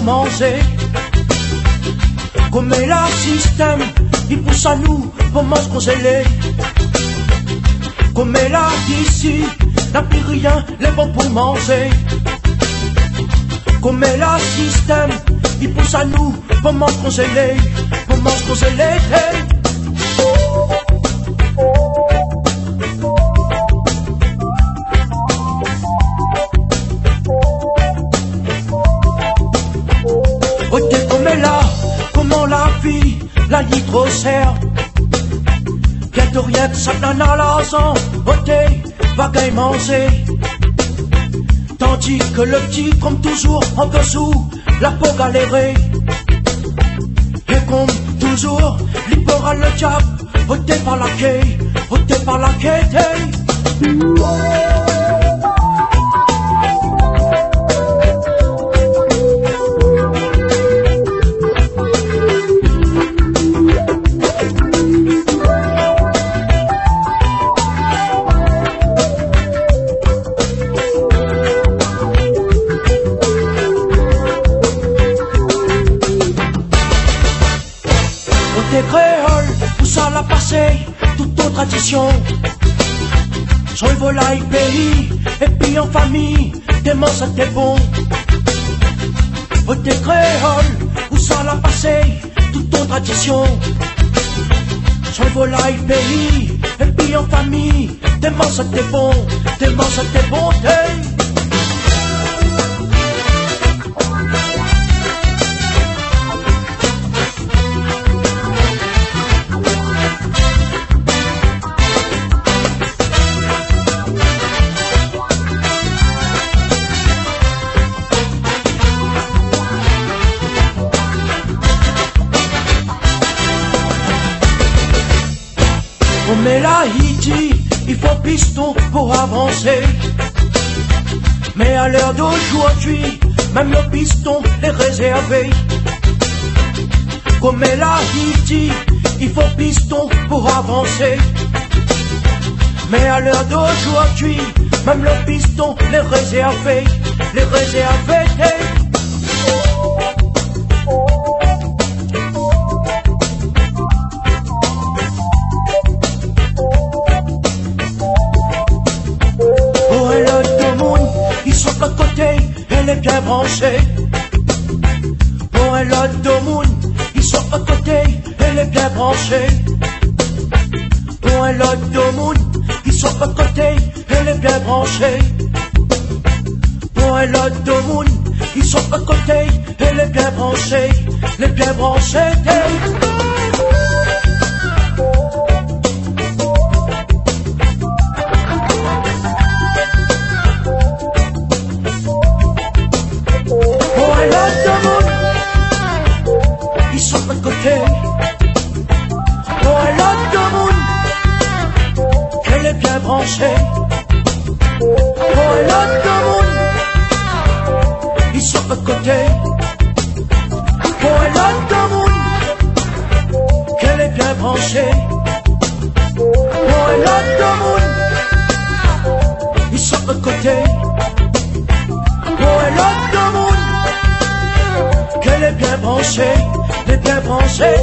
manger. Comme est la système, il pousse à nous pour manger congelé. Comme est là d'ici, n'a plus rien, les bons pour manger. Comme est la système, il pousse à nous pour manger congelé, pour manger congelé. Ok, comme est là, comment la vie, la nitrocère. Bientôt rien que ça n'en a l'argent, ok, va gagner manger. Tandis que le petit, comme toujours, en dessous, la peau galérée. Et comme toujours, libéral le diable, ôté par la quai, ôté par la quai. Des créoles, où ça l'a passé, toute nos traditions. Sur le volaille pays, et puis en famille, des mans c'était bon. Des créoles, où ça l'a passé, toute nos traditions. Sur le volaille pays, et puis en famille, des mans c'était bon, des mans c'était bon. Mais là, il dit, il faut piston pour avancer. Mais à l'heure d'aujourd'hui, même le piston est réservé. Comme là, il dit, il faut piston pour avancer. Mais à l'heure d'aujourd'hui, même le piston est réservé, les réservé. Elle est bien branchée. Pour un lot de moon, ils sont à côté, elle est bien branchée. Pour un lot de moon, ils sont à côté, elle est bien branchée. Pour un lot de moon, ils sont à côté, elle est bien branchée, elle est bien branchée. Pour un lot de monde, qu'elle est bien branchée. Pour un lot de monde, ils sont à côté. Pour un lot de monde, qu'elle est bien branchée. Pour un lot de monde, ils sont à côté. Pour un lot de monde, qu'elle est bien branchée. Les bien branchés.